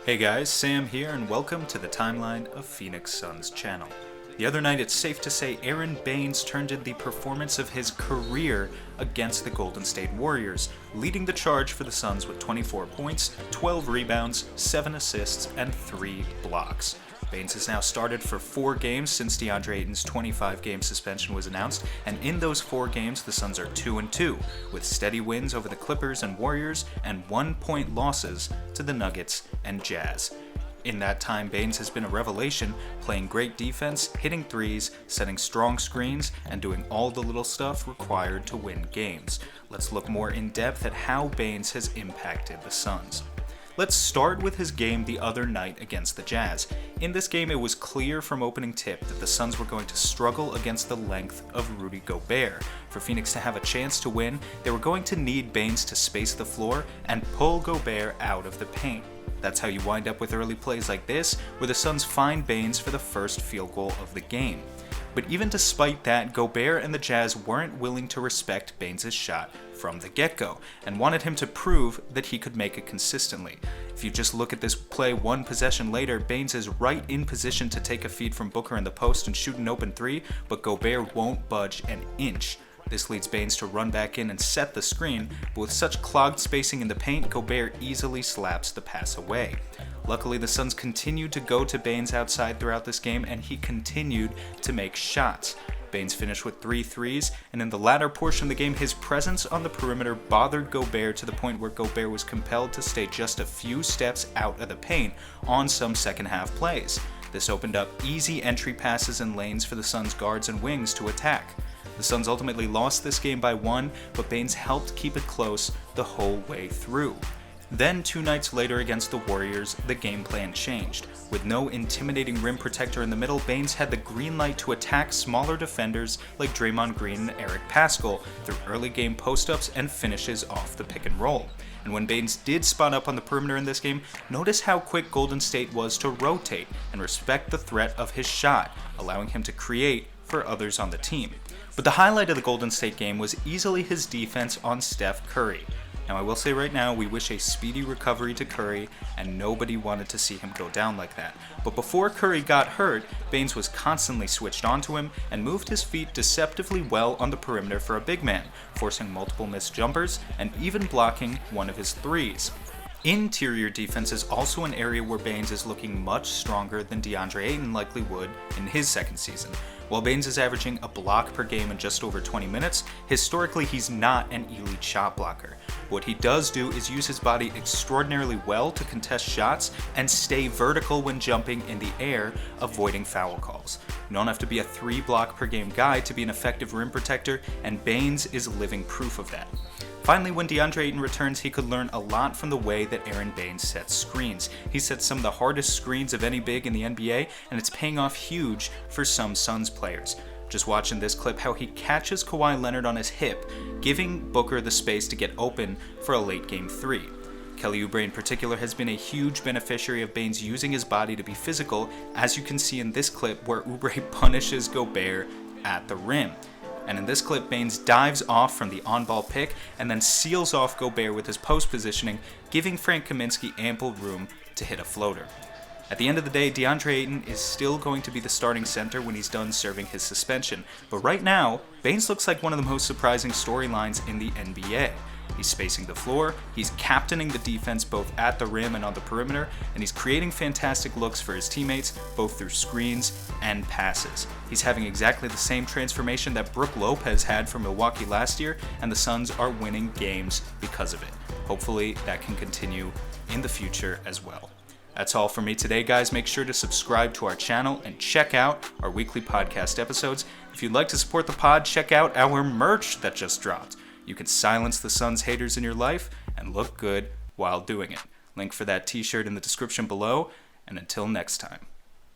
Hey guys, Sam here, and welcome to the timeline of Phoenix Suns channel. The other night, it's safe to say Aron Baynes turned in the performance of his career against the Golden State Warriors, leading the charge for the Suns with 24 points, 12 rebounds, 7 assists, and 3 blocks. Baynes has now started for 4 games since Deandre Ayton's 25-game suspension was announced, and in those 4 games, the Suns are 2-2, with steady wins over the Clippers and Warriors and 1-point losses to the Nuggets and Jazz. In that time, Baynes has been a revelation, playing great defense, hitting threes, setting strong screens, and doing all the little stuff required to win games. Let's look more in depth at how Baynes has impacted the Suns. Let's start with his game the other night against the Jazz. In this game, it was clear from opening tip that the Suns were going to struggle against the length of Rudy Gobert. For Phoenix to have a chance to win, they were going to need Baynes to space the floor and pull Gobert out of the paint. That's how you wind up with early plays like this, where the Suns find Baynes for the first field goal of the game. But even despite that, Gobert and the Jazz weren't willing to respect Baynes' shot from the get-go, and wanted him to prove that he could make it consistently. If you just look at this play one possession later, Baynes is right in position to take a feed from Booker in the post and shoot an open three, but Gobert won't budge an inch. This leads Baynes to run back in and set the screen, but with such clogged spacing in the paint, Gobert easily slaps the pass away. Luckily, the Suns continued to go to Baynes outside throughout this game, and he continued to make shots. Baynes finished with 3 threes, and in the latter portion of the game, his presence on the perimeter bothered Gobert to the point where Gobert was compelled to stay just a few steps out of the paint on some second half plays. This opened up easy entry passes and lanes for the Suns guards and wings to attack. The Suns ultimately lost this game by 1, but Baynes helped keep it close the whole way through. Then, 2 nights later against the Warriors, the game plan changed. With no intimidating rim protector in the middle, Baynes had the green light to attack smaller defenders like Draymond Green and Eric Paschall through early game post-ups and finishes off the pick and roll. And when Baynes did spot up on the perimeter in this game, notice how quick Golden State was to rotate and respect the threat of his shot, allowing him to create for others on the team. But the highlight of the Golden State game was easily his defense on Steph Curry. Now, I will say right now, we wish a speedy recovery to Curry, and nobody wanted to see him go down like that. But before Curry got hurt, Baynes was constantly switched onto him and moved his feet deceptively well on the perimeter for a big man, forcing multiple missed jumpers and even blocking one of his threes. Interior defense is also an area where Baynes is looking much stronger than Deandre Ayton likely would in his second season. While Baynes is averaging a block per game in just over 20 minutes, historically he's not an elite shot blocker. What he does do is use his body extraordinarily well to contest shots and stay vertical when jumping in the air, avoiding foul calls. You don't have to be a 3 block per game guy to be an effective rim protector, and Baynes is living proof of that. Finally, when Deandre Ayton returns, he could learn a lot from the way that Aron Baynes sets screens. He sets some of the hardest screens of any big in the NBA, and it's paying off huge for some Suns players. Just watching this clip, how he catches Kawhi Leonard on his hip, giving Booker the space to get open for a late game 3. Kelly Oubre in particular has been a huge beneficiary of Baynes using his body to be physical, as you can see in this clip where Oubre punishes Gobert at the rim. And in this clip, Baynes dives off from the on-ball pick and then seals off Gobert with his post positioning, giving Frank Kaminsky ample room to hit a floater. At the end of the day, Deandre Ayton is still going to be the starting center when he's done serving his suspension. But right now, Baynes looks like one of the most surprising storylines in the NBA. He's spacing the floor, he's captaining the defense both at the rim and on the perimeter, and he's creating fantastic looks for his teammates, both through screens and passes. He's having exactly the same transformation that Brook Lopez had for Milwaukee last year, and the Suns are winning games because of it. Hopefully that can continue in the future as well. That's all for me today, guys. Make sure to subscribe to our channel and check out our weekly podcast episodes. If you'd like to support the pod, check out our merch that just dropped. You can silence the Suns haters in your life and look good while doing it. Link for that t-shirt in the description below, and until next time.